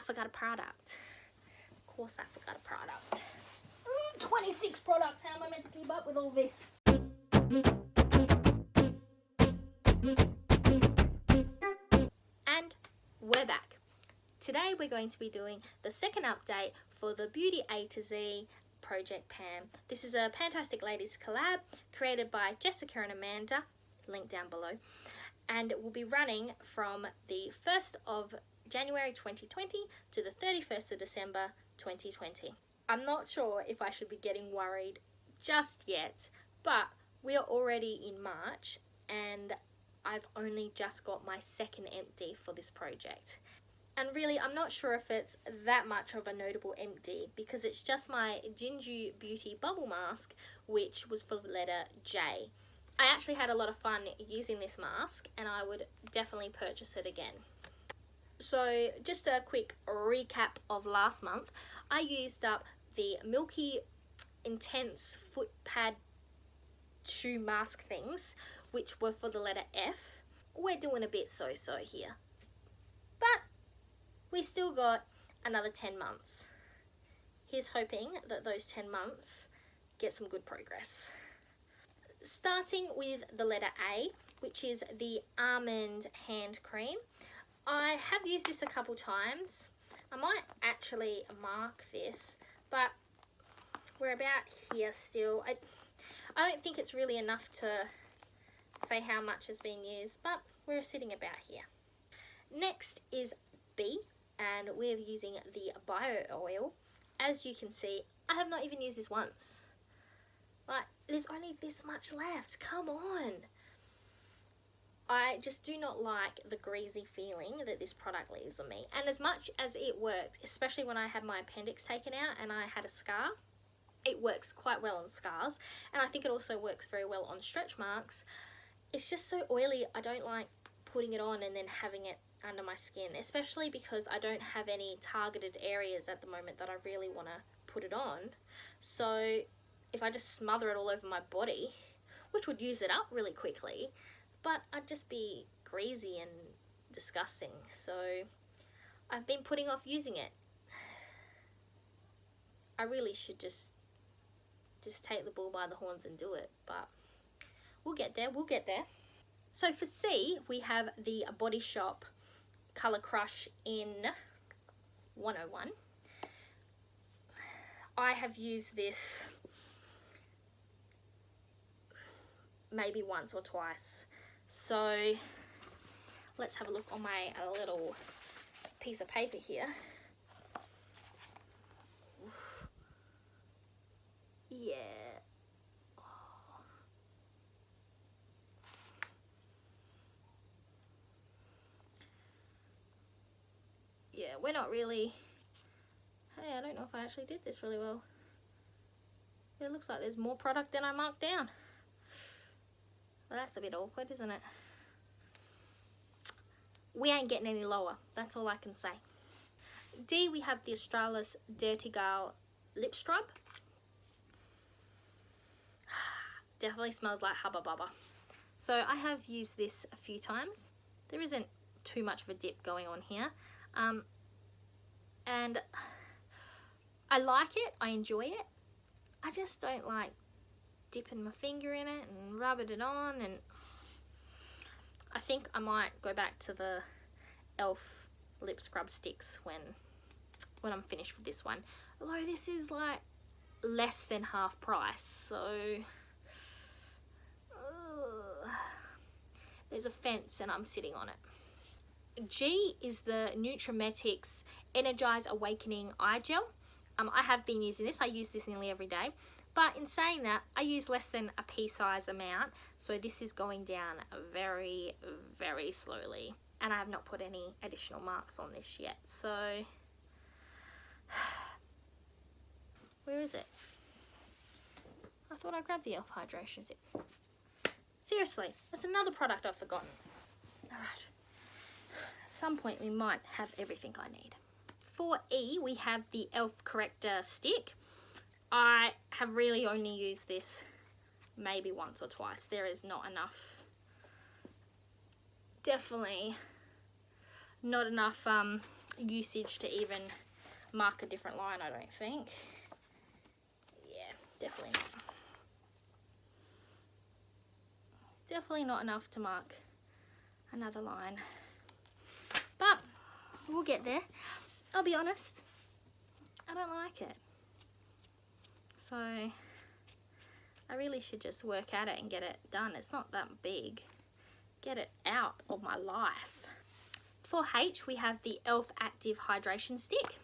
forgot a product. Of course I forgot a product. 26 products. How am I meant to keep up with all this? And we're back. Today we're going to be doing the second update for the Beauty A to Z Project Pan. This is a PANtastic Ladies collab created by Jessica and Amanda, link down below, and it will be running from the 1st of January 2020 to the 31st of December 2020. I'm not sure if I should be getting worried just yet, but we are already in March and I've only just got my second empty for this project. And really, I'm not sure if it's that much of a notable empty because it's just my Jinju Beauty Bubble Mask, which was for the letter J. I actually had a lot of fun using this mask and I would definitely purchase it again. So just a quick recap of last month. I used up the Milky Intense Foot Pad shoe mask things, which were for the letter F. We're doing a bit so-so here, but we still got another 10 months. Here's hoping that those 10 months get some good progress. Starting with the letter A, which is the Almond Hand Cream. I have used this a couple times. I might actually mark this, but we're about here still. I don't think it's really enough to say how much has been used, but we're sitting about here. Next is B, and we're using the Bio Oil. As you can see, I have not even used this once. Like, there's only this much left. Come on. I just do not like the greasy feeling that this product leaves on me. And as much as it worked, especially when I had my appendix taken out and I had a scar, it works quite well on scars. And I think it also works very well on stretch marks. It's just so oily. I don't like putting it on and then having it under my skin, especially because I don't have any targeted areas at the moment that I really want to put it on. So if I just smother it all over my body, which would use it up really quickly, but I'd just be greasy and disgusting. So I've been putting off using it. I really should just take the bull by the horns and do it, but we'll get there, we'll get there. So for C, we have the Body Shop Colour Crush in 101. I have used this maybe once or twice. So let's have a look on my little piece of paper here. Yeah. Yeah, we're not really... Hey, I don't know if I actually did this really well. It looks like there's more product than I marked down. Well, that's a bit awkward, isn't it? We ain't getting any lower. That's all I can say. D, we have the Australis Dirty Girl Lip Scrub. Definitely smells like Hubba Bubba. So I have used this a few times. There isn't too much of a dip going on here. And I like it. I enjoy it. I just don't like dipping my finger in it and rubbing it on, and I think I might go back to the e.l.f. lip scrub sticks when I'm finished with this one. Although this is like less than half price, so there's a fence and I'm sitting on it. G is the Nutrimetics Energize Awakening Eye Gel. I have been using this. I use this nearly every day. But in saying that, I use less than a pea size amount. So this is going down very, very slowly. And I have not put any additional marks on this yet. So, where is it? I thought I grabbed the e.l.f. Hydration Zip. Seriously, that's another product I've forgotten. Alright. At some point we might have everything I need. For E, we have the e.l.f. Corrector Stick. I have really only used this maybe once or twice. There is not enough, definitely not enough usage to even mark a different line, I don't think. Yeah, definitely not. Definitely not enough to mark another line. But we'll get there. I'll be honest, I don't like it. So I really should just work at it and get it done. It's not that big. Get it out of my life. For H, we have the e.l.f. Active Hydration Stick.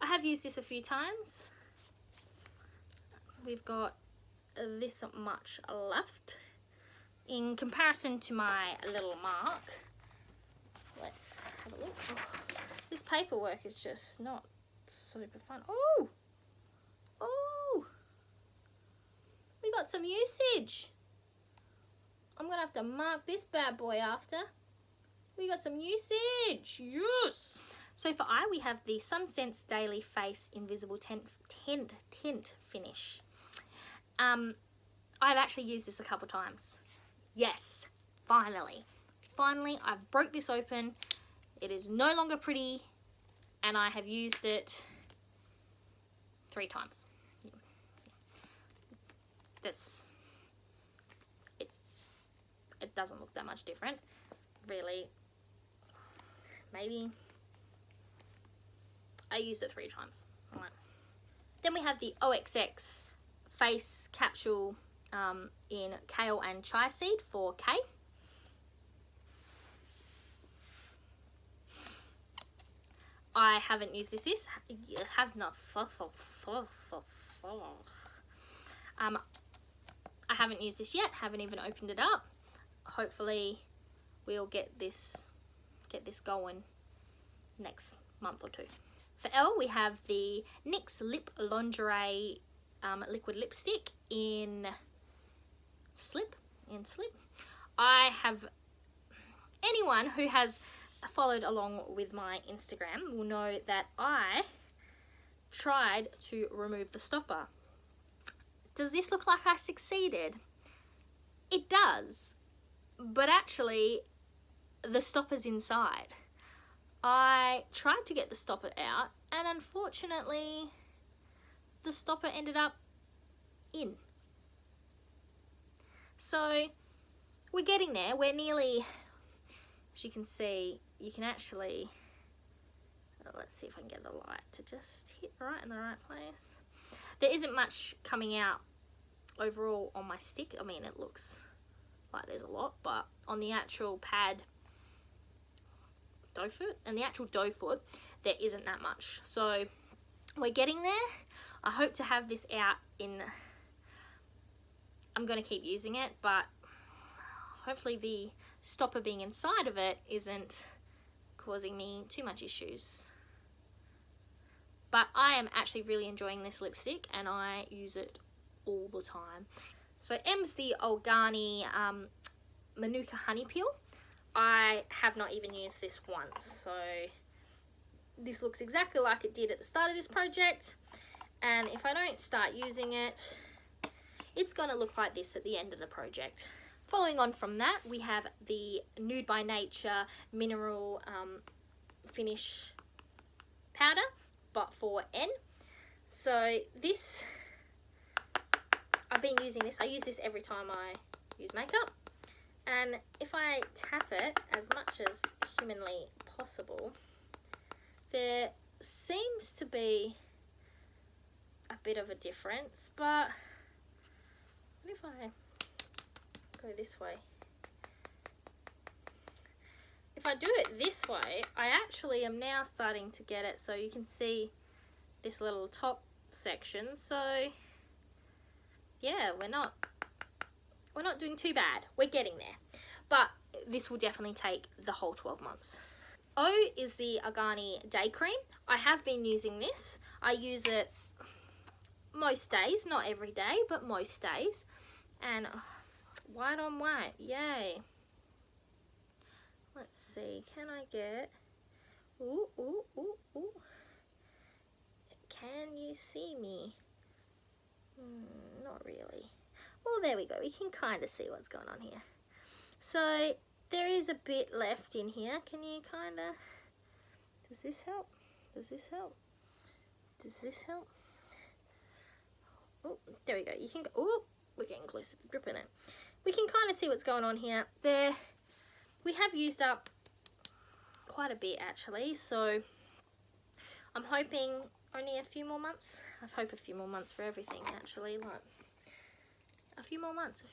I have used this a few times. We've got this much left. In comparison to my little mark, let's have a look. Oh, this paperwork is just not super fun. Oh! Oh! We got some usage. I'm gonna have to mark this bad boy after. We got some usage. Yes! So for eye, we have the Sunsense Daily Face Invisible Tint Finish. I've actually used this a couple times. Yes, finally. Finally, I've broke this open. It is no longer pretty, and I have used it 3 times. Yeah. That's it. It doesn't look that much different, really. Maybe I used it 3 times. All right. Then we have the OXX face capsule in kale and chia seed for K. I haven't used this. Have not. I haven't used this yet. Haven't even opened it up. Hopefully, we'll get this going next month or 2. For L, we have the NYX Lip Lingerie liquid lipstick in Slip. Anyone who has followed along with my Instagram will know that I tried to remove the stopper. Does this look like I succeeded? It does, but actually the stopper's inside. I tried to get the stopper out, and unfortunately the stopper ended up in. So we're getting there. We're nearly, as you can see, you can actually, let's see if I can get the light to just hit right in the right place. There isn't much coming out overall on my stick. I mean, it looks like there's a lot, but on the actual pad dough foot and the actual dough foot, there isn't that much. So we're getting there. I hope to have this out in, I'm going to keep using it, but hopefully the stopper being inside of it isn't causing me too much issues. But I am actually really enjoying this lipstick, and I use it all the time. So M's the Organi Manuka Honey Peel. I have not even used this once, so this looks exactly like it did at the start of this project, and if I don't start using it, it's going to look like this at the end of the project. Following on from that, we have the Nude by Nature Mineral Finish Powder, but for N. So this, I've been using this. I use this every time I use makeup. And if I tap it as much as humanly possible, there seems to be a bit of a difference, but what if I go this way? If I do it this way, I actually am now starting to get it, so you can see this little top section. So yeah, we're not doing too bad. We're getting there, but this will definitely take the whole 12 months. O is the Organi Day Cream. I have been using this. I use it most days, not every day, but most days. And white on white, yay. Let's see, can I get, ooh, ooh, ooh, ooh. Can you see me? Not really. Well, there we go. We can kind of see what's going on here. So there is a bit left in here. Can you kind of Does this help? Does this help? Does this help? Oh, there we go. You can go, oh, we're getting close to the dripping it. We can kind of see what's going on here. There, we have used up quite a bit actually, so I'm hoping only a few more months. I hope a few more months for everything actually, like a few more months.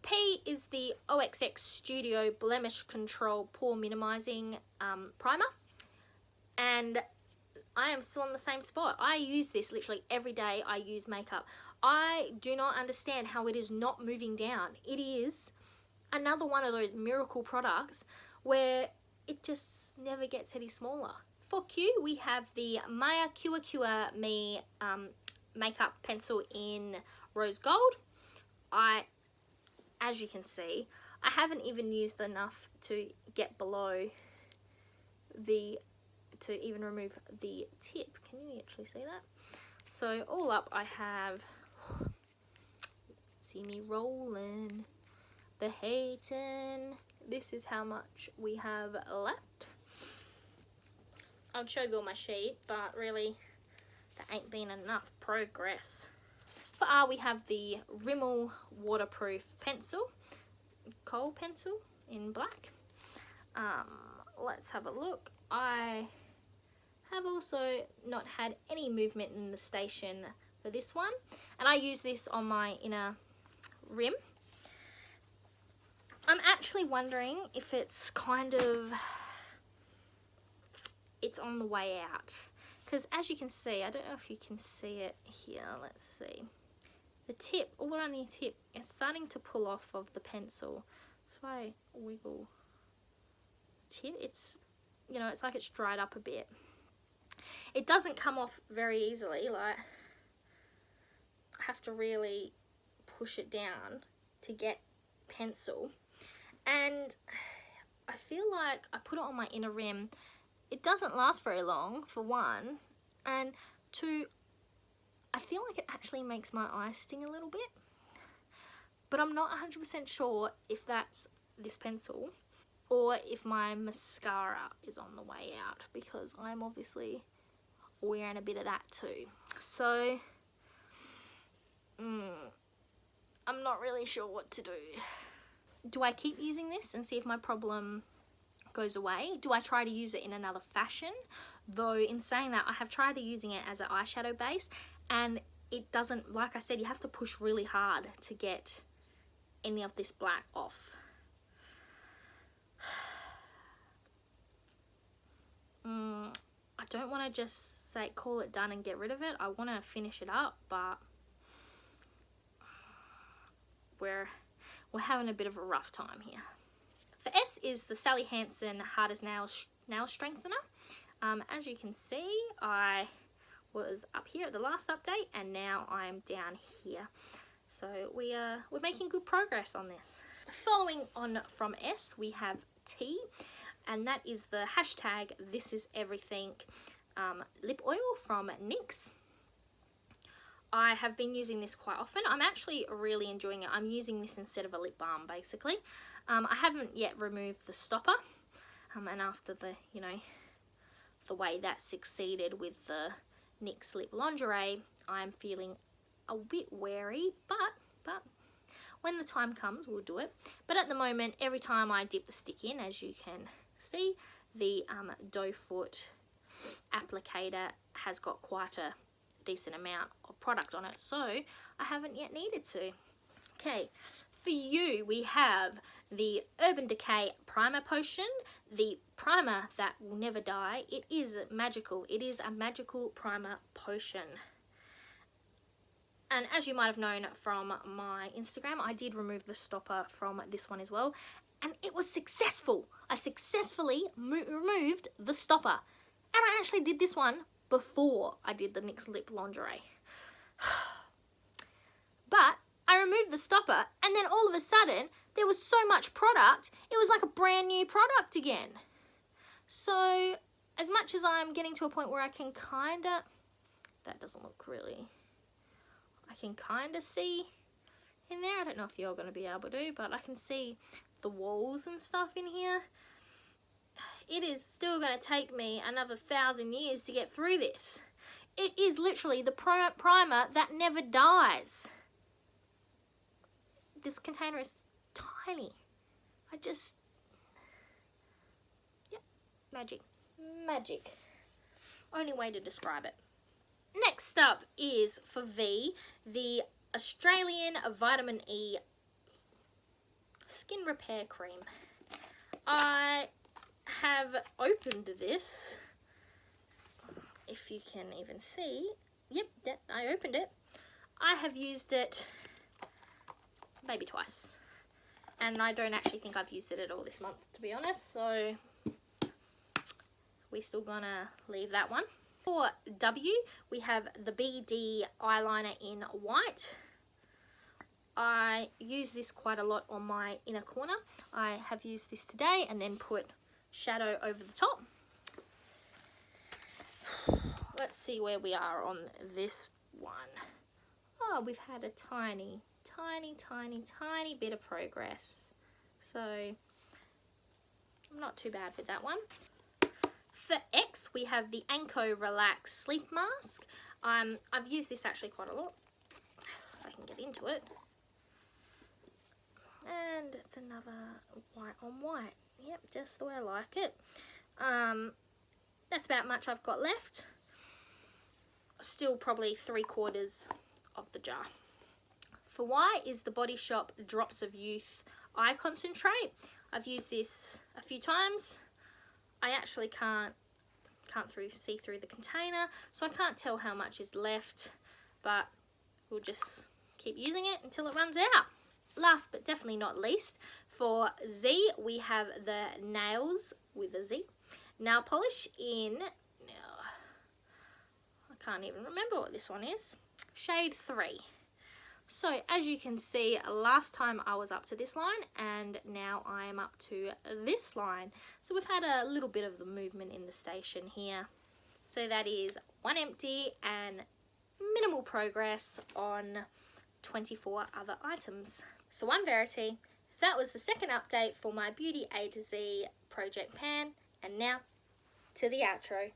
P is the OXX Studio Blemish Control Pore Minimizing Primer, and I am still on the same spot. I use this literally every day I use makeup. I do not understand how it is not moving down. It is another one of those miracle products where it just never gets any smaller. For Q, we have the Maya Cure Cure Me makeup pencil in rose gold. As you can see, I haven't even used enough to get below to even remove the tip. Can you actually see that? So all up I have, see me rolling, the hating. This is how much we have left. I'll show you all my sheet, but really there ain't been enough progress. For R, we have the Rimmel waterproof pencil, kohl pencil in black. Let's have a look. I have also not had any movement in the station for this one, and I use this on my inner rim. I'm actually wondering if it's it's on the way out, because as you can see, I don't know if you can see it here, let's see, the tip, all around the tip, it's starting to pull off of the pencil. So if I wiggle the tip, it's, you know, it's like it's dried up a bit. It doesn't come off very easily, like I have to really push it down to get pencil, and I feel like I put it on my inner rim, it doesn't last very long for one, and two, I feel like it actually makes my eyes sting a little bit, but I'm not 100% sure if that's this pencil or if my mascara is on the way out, because I'm obviously wearing a bit of that too. So I'm not really sure what to do. Do I keep using this and see if my problem goes away? Do I try to use it in another fashion? Though in saying that, I have tried using it as an eyeshadow base, and it doesn't, like I said, you have to push really hard to get any of this black off. I don't want to just say call it done and get rid of it. I want to finish it up, but we're having a bit of a rough time here. For S is the Sally Hansen Hard as Nails Nail Strengthener. As you can see, I was up here at the last update, and now I'm down here. So we're making good progress on this. Following on from S, we have T, and that is the hashtag This Is Everything lip oil from NYX. I have been using this quite often. I'm actually really enjoying it. I'm using this instead of a lip balm, basically. I haven't yet removed the stopper, and after the, you know, the way that succeeded with the NYX lip lingerie, I'm feeling a bit wary, but when the time comes, we'll do it. But at the moment, every time I dip the stick in, as you can see, the doe foot applicator has got quite a decent amount of product on it, so I haven't yet needed to. Okay, for you, we have the Urban Decay Primer Potion, the primer that will never die. It is magical. It is a magical primer potion. And as you might have known from my Instagram, I did remove the stopper from this one as well, and it was successful. I successfully removed the stopper, and I actually did this one before I did the NYX lip lingerie. But I removed the stopper, and then all of a sudden there was so much product, it was like a brand new product again. So as much as I'm getting to a point where I can kinda, that doesn't look really, I can kinda see in there. I don't know if you're gonna be able to, but I can see the walls and stuff in here. it is still going to take me another 1,000 years to get through this. It is literally the primer that never dies. This container is tiny. Yep, magic. Magic. Only way to describe it. Next up is for V, the Australian Vitamin E Skin Repair Cream. I have opened this, if you can even see. Yep, I opened it. I have used it maybe twice, and I don't actually think I've used it at all this month, to be honest, so we're still gonna leave that one. For W, we have the BD eyeliner in white. I use this quite a lot on my inner corner. I have used this today and then put shadow over the top. Let's see where we are on this one. Oh, we've had a tiny bit of progress. So, not too bad with that one. For X, we have the Anko Relax Sleep Mask. I've used this actually quite a lot, if I can get into it. And it's another white on white. Yep, just the way I like it. That's about much I've got left. Still probably 3/4 of the jar. For Y is the Body Shop Drops of Youth Eye Concentrate. I've used this a few times. I actually can't see through the container, so I can't tell how much is left, but we'll just keep using it until it runs out. Last but definitely not least, for Z, we have the Nails with a Z nail polish in, I can't even remember what this one is, shade 3. So as you can see, last time I was up to this line and now I am up to this line. So we've had a little bit of the movement in the station here. So that is one empty and minimal progress on 24 other items. So I'm Verity. That was the second update for my Beauty A to Z project pan, and now to the outro.